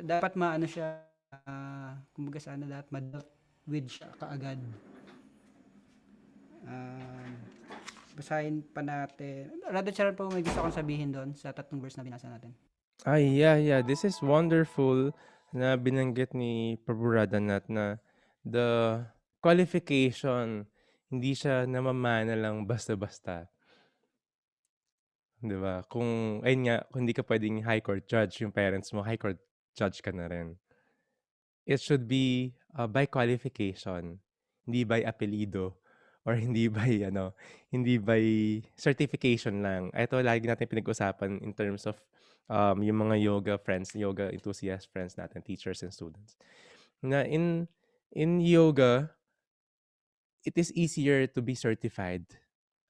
dapat maano siya kumbaga sa dapat ma-dealt with siya kaagad. Um, Basahin pa natin. Rather, Sharon po, may gusto akong sabihin doon sa tatlong verse na binasa natin. Ay, yeah, yeah. This is wonderful na binanggit ni Prabhu Radhanath na the qualification, hindi siya namamana lang basta-basta. 'Di ba? Kung ayun nga, kung hindi ka puwedeng high court judge yung parents mo, high court judge ka na rin. It should be, by qualification, hindi by apelyido or hindi by ano, hindi by certification lang. Ito lagi natin pinag-usapan in terms of, yung mga yoga friends, yoga enthusiast friends natin, teachers and students, na in yoga, it is easier to be certified.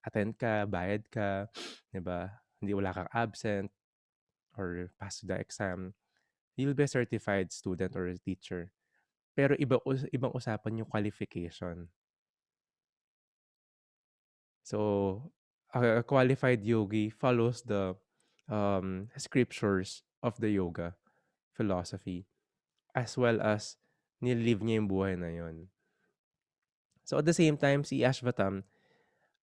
Attend ka, bayad ka, 'di ba? Hindi wala kang absent or pass the exam, you'll be a certified student or a teacher. Pero ibang usapan yung qualification. So, a qualified yogi follows the scriptures of the yoga philosophy as well as nililive niya yung buhay na yun. So, at the same time, si Ashvatam,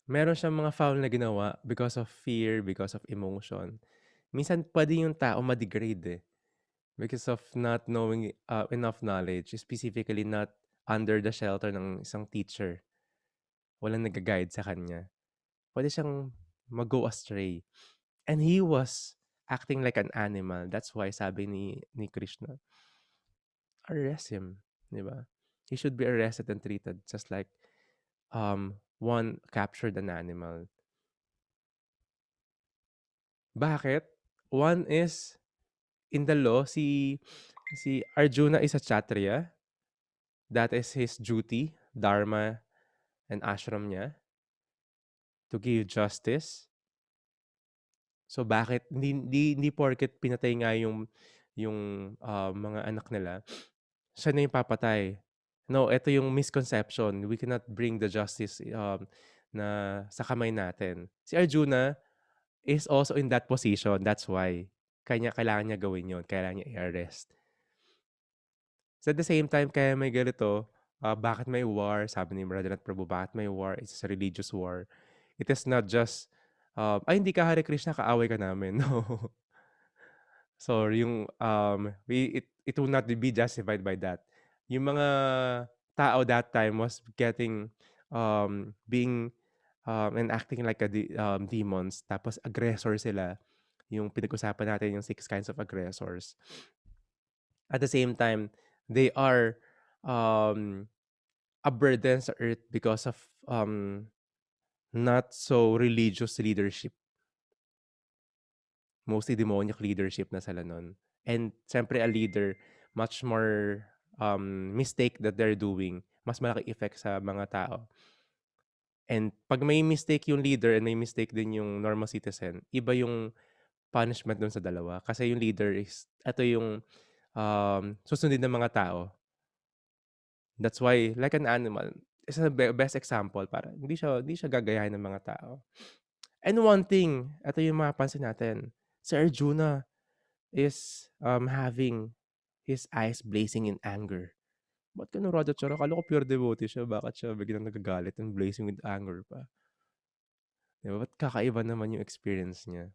meron siyang mga foul na ginawa because of fear, because of emotion. Minsan, pwede yung tao ma-degrade eh. Because of not knowing enough knowledge, specifically not under the shelter ng isang teacher. Walang nag-guide sa kanya. Pwede siyang mag-go astray. And he was acting like an animal. That's why sabi ni Krishna, arrest him. Di ba? He should be arrested and treated just like one captured an animal. Bakit? One is, in the law, si Arjuna is a Kshatriya. That is his duty, dharma, and ashram niya to give justice. So bakit hindi porket pinatay nga yung mga anak nila, siya na yung papatay. No, ito yung misconception. We cannot bring the justice na sa kamay natin. Si Arjuna is also in that position. That's why kailangan niya gawin yun. Kailangan niya i-arrest. So at the same time, kaya may ganito, bakit may war? Sabi ni Radhanath Prabhu, bakit may war? It's a religious war. It is not just, ay hindi ka Hare Krishna, kaaway ka namin. No. So yung, it will not be justified by that. Yung mga tao that time was getting, being, and acting like demons. Tapos aggressor sila. Yung pinag-usapan natin, yung 6 kinds of aggressors. At the same time, they are um, a burden sa earth because of not so religious leadership. Mostly demoniac leadership na sila nun. And siyempre a leader, much more mistake that they're doing, mas malaki effect sa mga tao. And pag may mistake yung leader and may mistake din yung normal citizen, iba yung punishment dun sa dalawa. Kasi yung leader is, ito yung susundin ng mga tao. That's why, like an animal, is the best example para hindi siya gagayahin ng mga tao. And one thing, ito yung mapapansin natin, si Arjuna is having his eyes blazing in anger. Ba't ganun, Radha Chara? Akala ko pure devotee siya. Bakit siya biglang nagagalit and blazing with anger pa? Diba? Ba't kakaiba naman yung experience niya?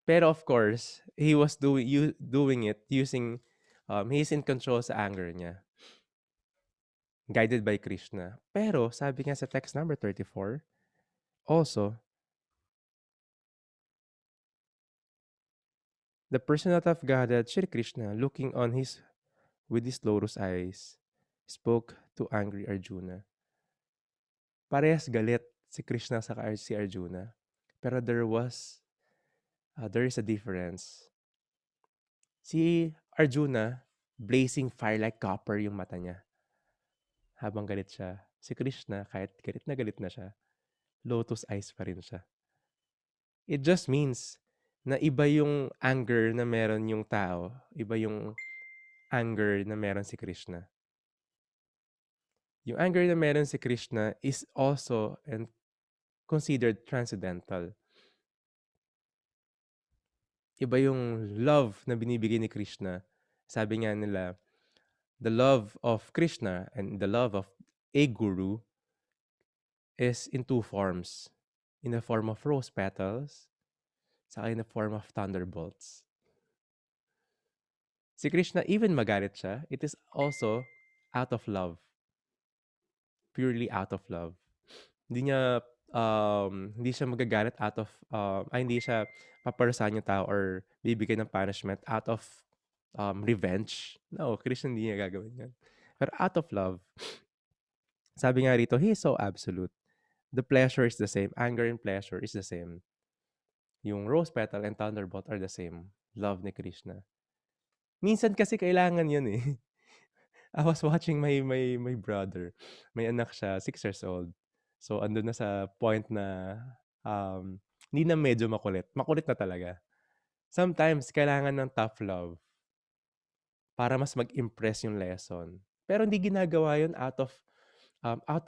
Pero of course, he was doing it using, he's in control sa anger niya. guided by Krishna. Pero sabi nga sa text number 34, also, the personality of Godhead, Shri Krishna, looking on his with his lotus eyes, spoke to angry Arjuna. Parehas galit si Krishna sa si Arjuna. Pero there is a difference. Si Arjuna, blazing fire like copper yung mata niya habang galit siya. Si Krishna, kahit galit na siya, lotus eyes pa rin siya. It just means na iba yung anger na meron yung tao, iba yung anger na meron si Krishna. Yung anger na meron si Krishna is also and considered transcendental. Iba yung love na binibigay ni Krishna. Sabi nga nila, the love of Krishna and the love of a guru is in two forms. In the form of rose petals, saka in the form of thunderbolts. Si Krishna, even magalit siya, it is also out of love. Purely out of love. Hindi niya, hindi siya magagalit out of, hindi siya paparusahan yung tao or bibigyan ng punishment out of revenge. No, Krishna hindi niya gagawin yan. Pero out of love, sabi nga rito, he is so absolute. The pleasure is the same. Anger and pleasure is the same. Yung rose petal and thunderbolt are the same. Love ni Krishna. Minsan kasi kailangan yun eh. I was watching my brother. May anak siya, 6 years old. So, andun na sa point na hindi na medyo makulit. Makulit na talaga. Sometimes, kailangan ng tough love para mas mag-impress yung lesson. Pero hindi ginagawa yun out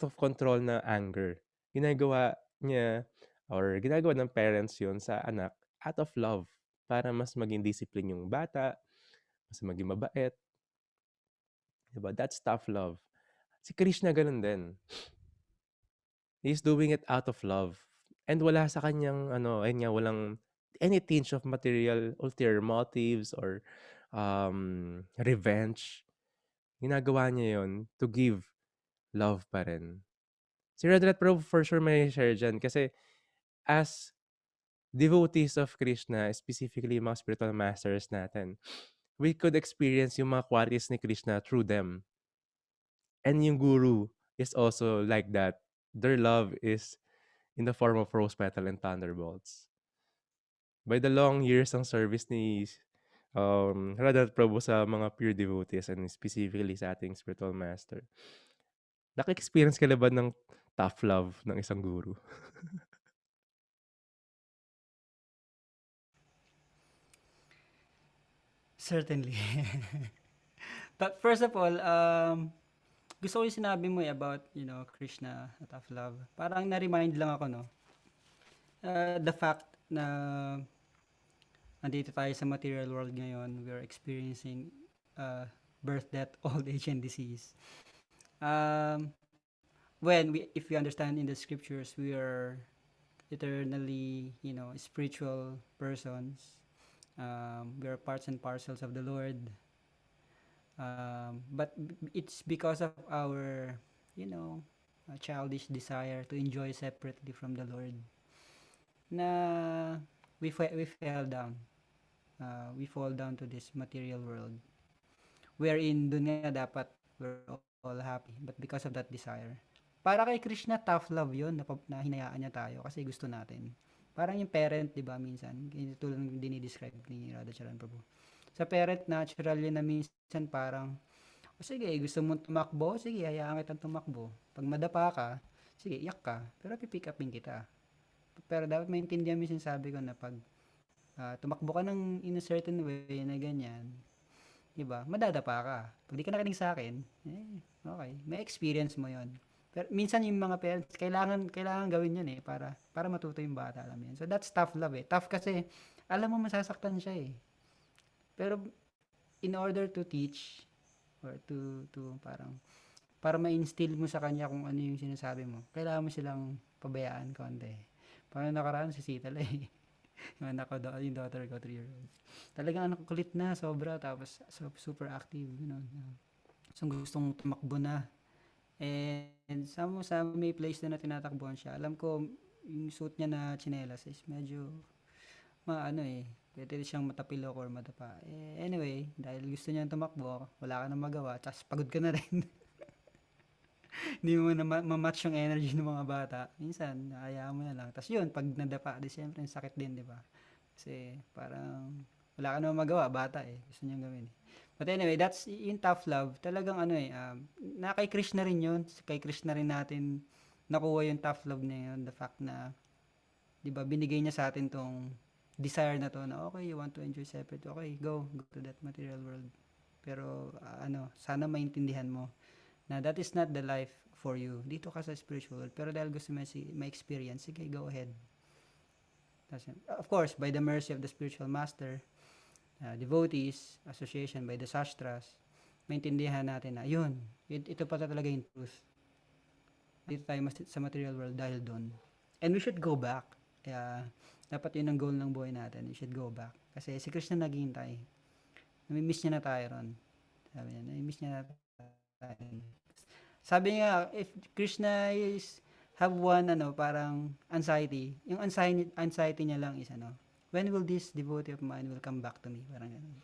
of control na anger. Ginagawa niya or ginagawa ng parents yun sa anak out of love para mas maging discipline yung bata, mas maging mabait. Diba? That's tough love. Si Krishna ganun din. He's doing it out of love. And wala sa kanyang ayun nga, walang any tinge of material ulterior motives or revenge. Ginagawa niya yon to give love pa rin. Si Radhat Prabhu for sure may share dyan kasi as devotees of Krishna, specifically yung mga spiritual masters natin, we could experience yung mga qualities ni Krishna through them. And yung guru is also like that. Their love is in the form of rose petal and thunderbolts. By the long years ng service ni Radhat Prabhu sa mga pure devotees and specifically sa ating spiritual master, naka-experience ka na ba ng tough love ng isang guru? Certainly. But first of all, gusto ko yung sinabi mo about, Krishna at tough love. Parang na-remind lang ako, no? The fact na andito tayo sa material world ngayon, we are experiencing birth, death, old age, and disease. Um, if we understand in the scriptures, we are eternally, spiritual persons. We are parts and parcels of the Lord. But it's because of our, childish desire to enjoy separately from the Lord na we fell down. We fall down to this material world wherein dun nga dapat we're all happy but because of that desire. Para kay Krishna, tough love yun na hinayaan niya tayo kasi gusto natin. Parang yung parent, di ba, minsan, tulad ng dinidescribe ni Radhacharan Prabhu. Sa parent, natural yun na minsan parang, sige, gusto mong tumakbo, sige, hayaan kitang tumakbo. Pag madapa ka, sige, iyak ka, pero pipick upin kita. Pero dapat maintindihan mo yung sinasabi ko na pag tumakbo ka ng in a certain way na ganyan, diba? Madadapa ka. Pag di ka nakinig sa akin, okay. May experience mo yon. Pero minsan yung mga parents, kailangan gawin yun para matuto yung bata, alam yan. So that's tough love eh. Tough kasi, alam mo masasaktan siya eh. Pero in order to teach, or to parang, para ma-instill mo sa kanya kung ano yung sinasabi mo, kailangan mo silang pabayaan konti. Parang nakaraan si Sita eh. Yung anak ko, yung daughter ko, 3 years old. Talagang anak kulit na, sobra, tapos super active, So gustong tumakbo na. And sa may place doon na tinatakbuhan siya, alam ko yung suit niya na tsinelas is medyo ano eh, pwede siyang matapilok or madapa. Eh, anyway, dahil gusto niya tumakbo, wala ka na magawa, tapos pagod ka na rin. Hindi mo na ma-match yung energy ng mga bata. Minsan, hayaan mo na lang. Tapos yun, pag nadapa, di siyempre, sakit din, di ba? Kasi parang wala ka naman magawa, bata eh. Gusto niyang gawin eh. But anyway, that's in tough love. Talagang ano eh, na kay Krishna rin yun. Kay Krishna rin natin nakuha yung tough love na yun. The fact na, di ba, binigay niya sa atin tong desire na to na okay, you want to enjoy separate. Okay, go to that material world. Pero sana maintindihan mo na that is not the life for you. Dito ka sa spiritual world. Pero dahil gusto mo ma-experience, sige, go ahead. Of course, by the mercy of the spiritual master, devotees, association, by the sastras, maintindihan natin na, yun, ito pa talaga yung truth. Dito tayo sa material world dahil doon. And we should go back. Kaya, dapat yun ang goal ng buhay natin. We should go back. Kasi si Krishna naghihintay. Namimiss niya na tayo ron. Sabi niya, namimiss niya na tayo. Sabi nga, if Krishna is have one parang anxiety, yung anxiety niya lang is when will this devotee of mine will come back to me? Parang ganun.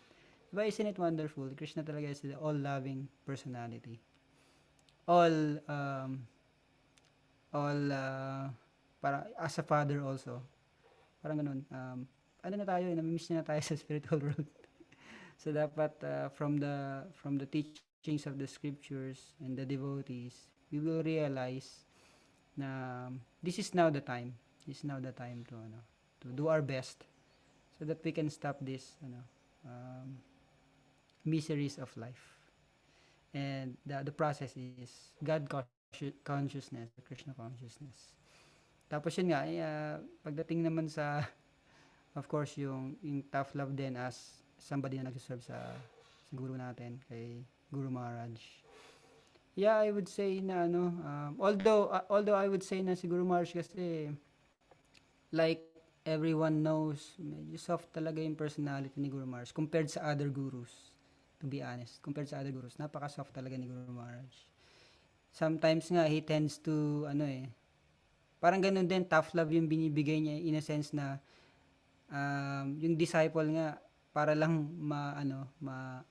Diba, isn't it wonderful? Krishna talaga is the all-loving personality. All para as a father also. Parang ganun. Na tayo, namimiss niya na tayo sa spiritual world. So dapat from the teachings of the scriptures and the devotees, we will realize na this is now the time. This is now the time to do our best so that we can stop this miseries of life. And the process is God consciousness, Krishna consciousness. Tapos yun nga, pagdating naman sa, of course, yung tough love din as somebody na nagsiserve sa guru natin, kay Guru Maharaj. Yeah, I would say na although I would say na si Guru Maharaj kasi, like everyone knows, medyo soft talaga yung personality ni Guru Maharaj compared sa other gurus. To be honest, compared sa other gurus, napaka-soft talaga ni Guru Maharaj. Sometimes nga, he tends to, parang ganun din, tough love yung binibigay niya in a sense na, yung disciple nga, para lang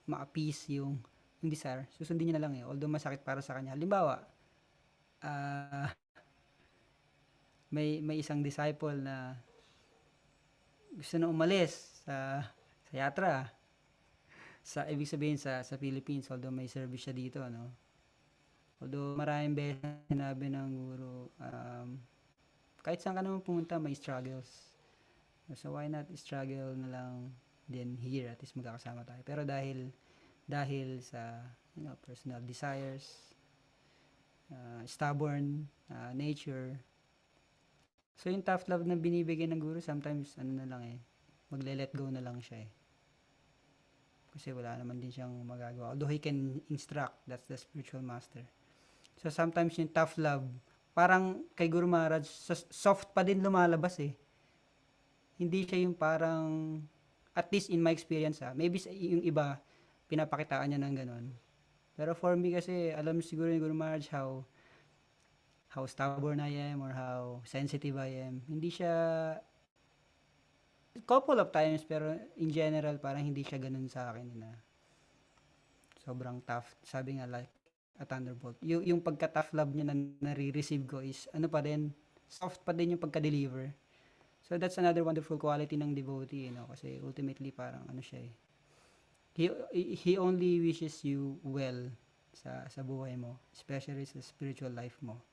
ma-appease yung desire, susundin niya na lang eh, although masakit para sa kanya. Halimbawa, may isang disciple na gusto na umalis sa yatra, ibig sabihin sa Philippines, although may service siya dito, although maraming beses sinabi ng guru, kahit saan ka naman pumunta, may struggles. So why not struggle na lang din here, at least magkakasama tayo. Pero dahil sa personal desires, stubborn nature, so yung tough love na binibigay ng guru, sometimes na lang magle-let go na lang siya kasi wala naman din siyang magagawa, although he can instruct. That's the spiritual master. So sometimes yung tough love, parang kay Guru Maharaj, soft pa din lumalabas hindi siya yung parang, at least in my experience maybe yung iba pinapakitaan niya ng ganun, pero for me kasi, alam siguro ni Guru Maharaj how stubborn I am or how sensitive I am. Hindi siya, couple of times, pero in general parang hindi siya ganun sa akin na sobrang tough. Sabi nga, like a thunderbolt. Yung pagka-tough love niya na nare-receive ko is pa din, soft pa din yung pagka-deliver. So that's another wonderful quality ng devotee, kasi ultimately parang siya he only wishes you well sa buhay mo, especially sa spiritual life mo.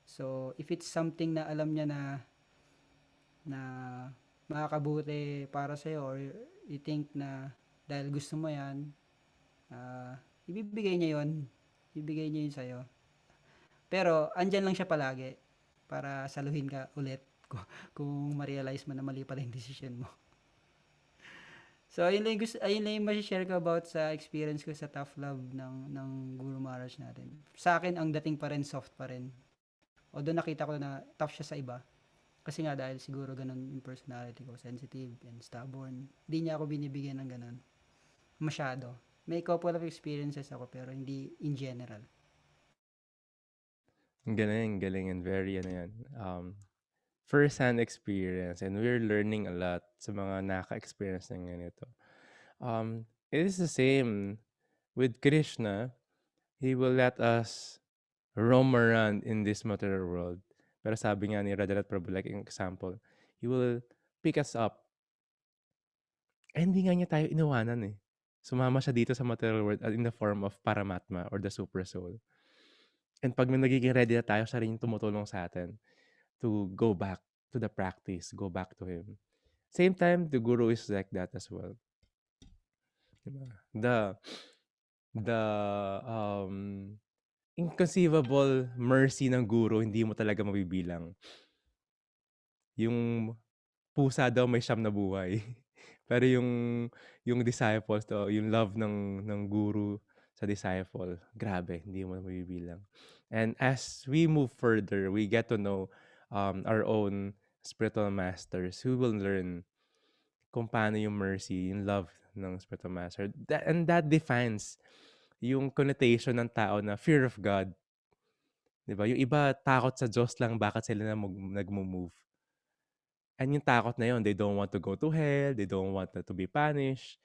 So if it's something na alam niya na makakabuti para sa'yo, or you think na dahil gusto mo yan, ibibigay niya yun sa'yo. Pero andyan lang siya palagi para saluhin ka ulit kung ma-realize mo na mali pala yung decision mo. So ayun lang yung ma-share ko about sa experience ko sa tough love ng Guru Maharaj natin. Sa akin, ang dating pa rin, soft pa rin. Although nakita ko na tough siya sa iba. Kasi nga dahil siguro ganun yung personality ko, sensitive and stubborn. Hindi niya ako binibigyan ng ganun. Masyado. May couple of experiences ako pero hindi in general. Galing, galing, and very ano yan, first-hand experience, and we're learning a lot sa mga naka-experience ng ganito. It is the same with Krishna. He will let us roam around in this material world. Pero sabi nga ni Radharat Prabhu, like an example, He will pick us up. Eh, hindi nga niya tayo iniwanan eh. Sumama siya dito sa material world in the form of Paramatma or the Super Soul. And pag nagiging ready na tayo, siya rin yung tumutulong sa atin to go back to the practice, go back to Him. Same time, the Guru is like that as well. Diba? The inconceivable mercy ng Guru, hindi mo talaga mabibilang. Yung pusa daw may siyam na buhay. Pero yung disciples daw, yung love ng guru sa disciple, grabe, hindi mo na mabibilang. And as we move further, we get to know our own spiritual masters who will learn kung paano yung mercy, yung love ng spiritual master. And that defines yung connotation ng tao na fear of God. 'Di ba? Yung iba takot sa Diyos lang bakit sila na nagmo-move. And yung takot na yun, they don't want to go to hell, they don't want to be punished.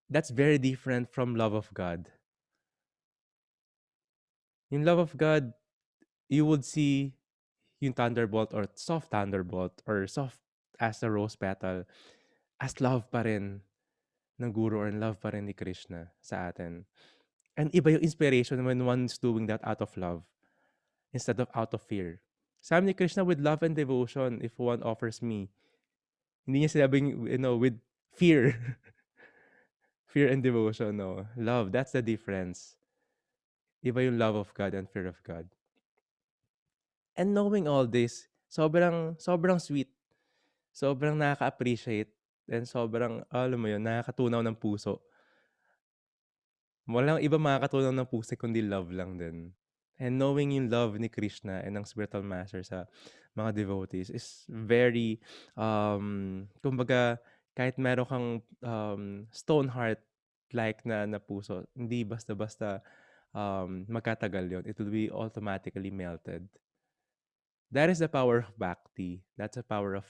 That's very different from love of God. Yung love of God, you would see yung thunderbolt or soft thunderbolt or soft as a rose petal as love pa rin ng Guru or love pa rin ni Krishna sa atin. And iba yung inspiration when one's doing that out of love instead of out of fear. Sabi ni Krishna, with love and devotion, if one offers me, hindi niya sinabing, with fear. Fear and devotion, no. Love, that's the difference. Iba yung love of God and fear of God. And knowing all this, sobrang, sobrang sweet. Sobrang nakaka-appreciate. And sobrang, alam mo yun, nakakatunaw ng puso. Walang iba makakatunaw ng puso kundi love lang din. And knowing yung love ni Krishna and ng spiritual master sa mga devotees is very, kumbaga, kahit meron kang stone heart like na puso, hindi basta-basta magkatagal yun. It will be automatically melted. That is the power of bhakti. That's the power of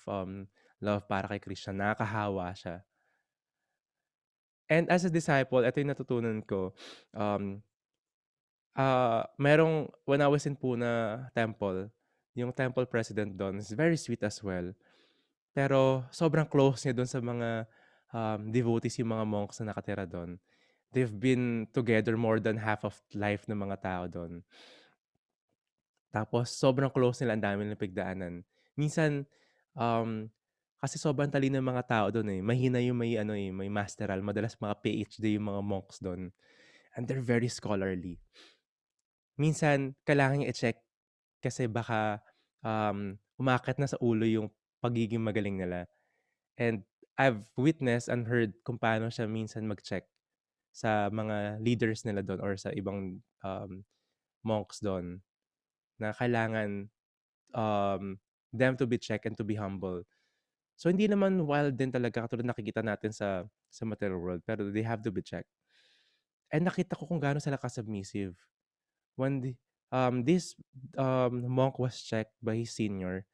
love para kay Krishna. Nakakahawa siya. And as a disciple, ito yung natutunan ko. Um, when I was in Pune temple, yung temple president doon is very sweet as well. Pero sobrang close niya doon sa mga devotees, yung mga monks na nakatira doon. They've been together more than half of life ng mga tao doon. Tapos sobrang close nila, ang dami nilang pinagdaanan. Minsan, um, kasi sobrang talino ng mga tao doon eh. Mahina yung may masteral. Madalas mga PhD yung mga monks doon. And they're very scholarly. Minsan, kailangan niya i-check kasi baka umaakit na sa ulo yung pagiging magaling nila. And I've witnessed and heard kung paano siya minsan mag-check sa mga leaders nila doon or sa ibang monks doon na kailangan them to be checked and to be humble. So hindi naman wild din talaga katulad nakikita natin sa material world, pero they have to be checked. And nakita ko kung gaano sila ka-submissive. When this monk was checked by his senior,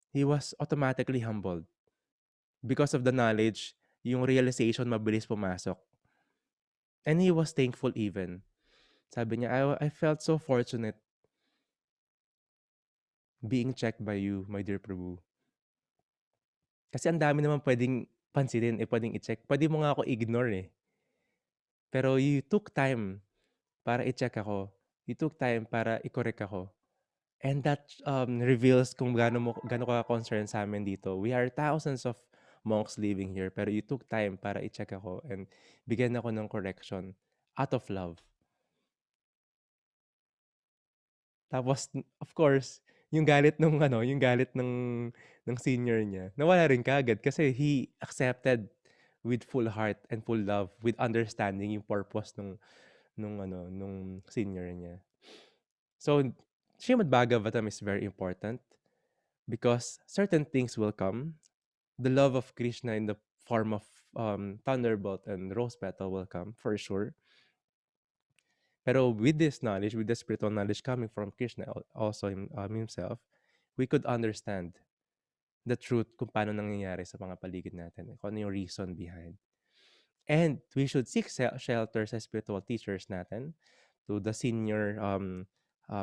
he was automatically humbled because of the knowledge, yung realization mabilis pumasok. And he was thankful even. Sabi niya, I felt so fortunate being checked by you, my dear Prabhu. Kasi ang dami naman pwedeng pansinin, pwedeng i-check. Pwede mo nga ako ignore eh. Pero you took time para i-check ako. You took time para i-correct ako. And that reveals kung gaano ka concerned sa amin dito. We are thousands of monks living here, pero you took time para i-check ako and bigyan ako ng correction out of love. Tapos, of course, yung galit ng senior niya, nawala rin kaagad kasi he accepted with full heart and full love, with understanding yung purpose nung senior niya. So, Srimad Bhagavatam is very important because certain things will come. The love of Krishna in the form of thunderbolt and rose petal will come for sure. Pero with this knowledge, with the spiritual knowledge coming from Krishna also himself, we could understand the truth kung paano nangyayari sa mga paligid natin, kung ano yung reason behind. And we should seek shelter sa spiritual teachers natin, to the senior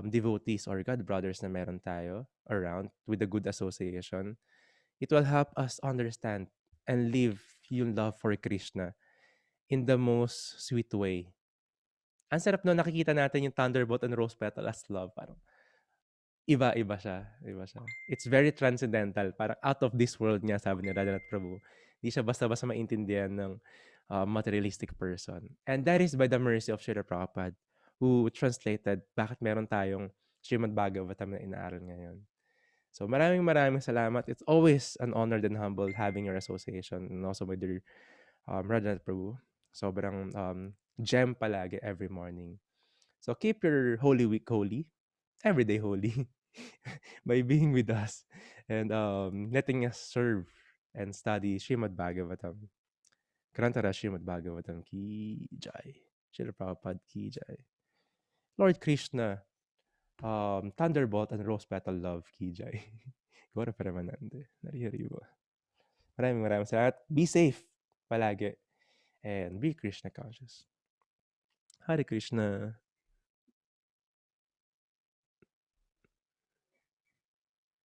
devotees or God brothers na meron tayo around with a good association. It will help us understand and live yung love for Krishna in the most sweet way. Ang sarap no, nakikita natin yung thunderbolt and rose petal as love. Parang iba siya, iba siya. It's very transcendental, parang out of this world nga sabi ni Radhanath Prabhu. Hindi siya basta-basta maintindihan ng materialistic person. And that is by the mercy of Srila Prabhupada who translated bakit meron tayong Srimad Bhagavatam na inaaral ngayon. So maraming salamat. It's always an honor and humble having your association and also with your Radhanath Prabhu. Sobrang gem palagi every morning. So keep your Holy Week holy, everyday holy, by being with us and letting us serve and study Srimad Bhagavatam. Grantara Srimad Bhagavatam ki jai. Srila Prabhupada ki jai. Lord Krishna, Thunderbolt and Rose Petal Love ki jai. Gora Paramanande. Narihariwa. Maraming salamat. Be safe palagi and be Krishna conscious. Hare Krishna.